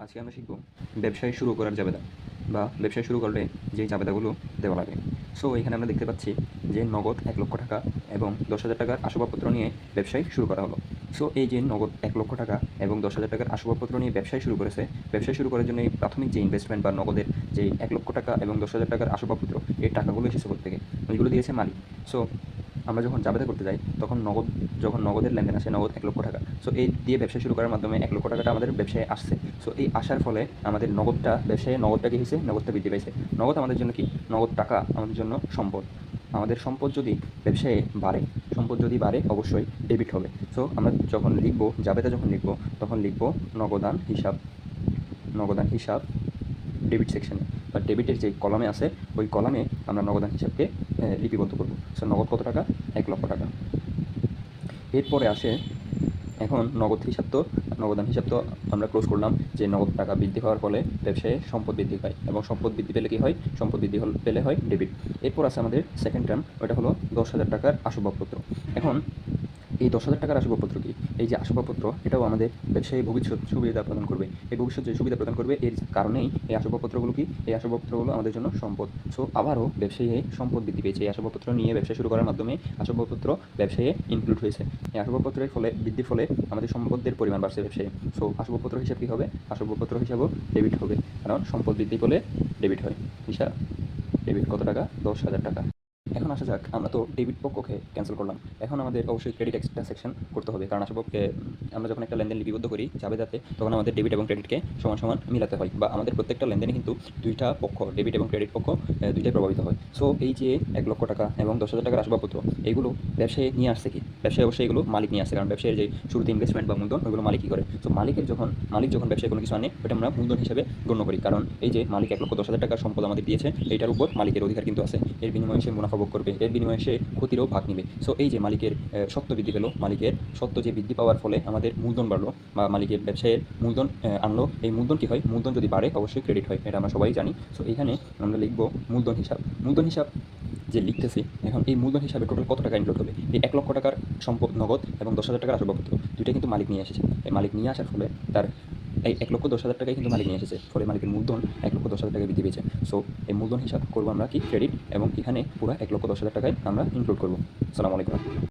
আজকে আমরা শিখব ব্যবসায় শুরু করার জাবেদা বা ব্যবসায় শুরু করলে যেই জাবেদাগুলো দেওয়া লাগে। সো এখানে আমরা দেখতে পাচ্ছি যে নগদ 1,00,000 টাকা এবং 10,000 টাকার আসবাবপত্র নিয়ে ব্যবসায় শুরু করা হলো। সো এই যে নগদ 1,00,000 টাকা এবং 10,000 টাকার আসবাবপত্র নিয়ে ব্যবসায় শুরু করেছে, ব্যবসায় শুরু করার জন্য এই প্রাথমিক যে ইনভেস্টমেন্ট বা নগদের যেই 1,00,000 টাকা এবং 10,000 টাকার আসবাবপত্র, এই টাকাগুলো এসেছে কোত্থেকে? ওইগুলো দিয়েছে মালিক। সো আমরা যখন জাবেদা করতে যাই তখন যখন নগদের লেনদেন আসে নগদ 1,00,000 টাকা, সো এই দিয়ে ব্যবসা শুরু করার মাধ্যমে 1,00,000 টাকাটা আমাদের ব্যবসায় আসছে। সো এই আসার ফলে আমাদের নগদটা কী হয়েছে? নগদটা বৃদ্ধি পাইছে। নগদ আমাদের জন্য কি? নগদ টাকা আমাদের জন্য সম্পদ। আমাদের সম্পদ যদি ব্যবসায়ে বাড়ে, অবশ্যই ডেবিট হবে। সো আমরা যখন লিখবো, জাবেদা যখন লিখবো, তখন লিখবো নগদান হিসাব ডেবিট সেকশনে বা ডেবিটের যে কলামে আছে ওই কলামে আমরা নগদান হিসাবকে লিপিবদ্ধ করবো। সো নগদ কত টাকা? 1,00,000 টাকা। এরপরে আসে এখন নগদান হিসাব তো আমরা ক্লোজ করলাম যে নগদ টাকা বৃদ্ধি হওয়ার ফলে ব্যবসায়ে সম্পদ বৃদ্ধি পায় এবং সম্পদ বৃদ্ধি পেলে কী হয়? সম্পদ বৃদ্ধি পেলে হয় ডেবিট। এরপর আছে আমাদের সেকেন্ড টার্ম, ওটা হলো 10,000 টাকার আসবাবপত্র। এখন এই 10,000 টাকার আসবাবপত্র কি? এই যে আসবাবপত্র, এটাও আমাদের ব্যবসায়ী ভবিষ্যৎ সুবিধা প্রদান করবে। এই ভবিষ্যৎ যে সুবিধা প্রদান করবে এর কারণেই এই আসবাবপত্রগুলো কি? এই আসবাবপত্রগুলো আমাদের জন্য সম্পদ। সো আবারও ব্যবসায়ী সম্পদ বৃদ্ধি পেয়েছে। এই আসবাবপত্র নিয়ে ব্যবসা শুরু করার মাধ্যমে আসবাবপত্র ব্যবসায়ে ইনক্লুড হয়েছে। এই আসবাবপত্রের বৃদ্ধির ফলে আমাদের সম্পদের পরিমাণ বাড়ছে ব্যবসায়ে। সো আসবাবপত্র হিসাব কী হবে? আসবাবপত্র হিসাবও ডেবিট হবে, কারণ সম্পদ বৃদ্ধি পেলে ডেবিট হয়। হিসাব ডেবিট কত টাকা? 10,000 টাকা। এখন আসা যাক, আমরা তো ডেবিট পক্ষকে ক্যান্সেল করলাম। এখন আমাদের অবশ্যই ক্রেডিট একটা সেকশন করতে হবে, কারণ আমরা যখন একটা লেনদেন লিপিবদ্ধ করি জাবেদাতে, তখন আমাদের ডেবিট এবং ক্রেডিটকে সমান সমান মিলাতে হয়, বা আমাদের প্রত্যেকটা লেনদেনে কিন্তু দুইটা পক্ষ, ডেবিট এবং ক্রেডিট পক্ষ, দুইটাই প্রভাবিত হয়। সো এই যে 1,00,000 টাকা এবং 10,000 টাকার আসবাবপত্র, এইগুলো ব্যবসায়ী নিয়ে আসছে কি? ব্যবসায়ী অবশ্যই এগুলো মালিক নিয়ে আসছে, কারণ ব্যবসায়ের যে শুরুতে ইনভেস্টমেন্ট বা মূলধন, ওইগুলো মালিকই করে। সো মালিক যখন ব্যবসায় কোনো কিছু আনে, ওটা আমরা মূলধন হিসেবে গণ্য করি, কারণ এই যে মালিক 1,10,000 টাকার সম্পদ আমাদের দিয়েছে, এইটার উপর মালিকের অধিকার কিন্তু আছে। এর বিনিময়ে সে মুনাফা ভোগ করবে, এর বিনিময়ে সে ক্ষতিরও ভাগ নেবে। সো এই যে মালিকের সত্ত্ব বৃদ্ধি পেলো, মালিকের সত্ত্ব যে বৃদ্ধি পাওয়ার ফলে আমাদের মূলধন বাড়লো বা মালিকের ব্যবসায়ের মূলধন আনলো। এই মূলধন কী হয়? মূলধন যদি বাড়ে অবশ্যই ক্রেডিট হয়, এটা আমরা সবাই জানি। সো এইখানে আমরা লিখবো মূলধন হিসাব যে লিখতেছি, এখন এই মূলধন হিসাবে টোটাল কত টাকা ইনক্লুড হবে? এই 1,00,000 টাকার সম্পদ নগদ এবং 10,000 টাকার আসবাবপত্র, দুইটা কিন্তু মালিক নিয়ে এসেছে। এই মালিক নিয়ে আসার ফলে তার এই 1,10,000 টাকাই কিন্তু মালিক নিয়ে এসেছে, ফলে মালিকের মূলধন 1,10,000 টাকা বৃদ্ধি পেয়েছে। সো এই মূলধন হিসাব করবো আমরা কি? ক্রেডিট, এবং এখানে পুরো 1,10,000 টাকায় আমরা ইনক্লুড করবো। আসসালামু আলাইকুম।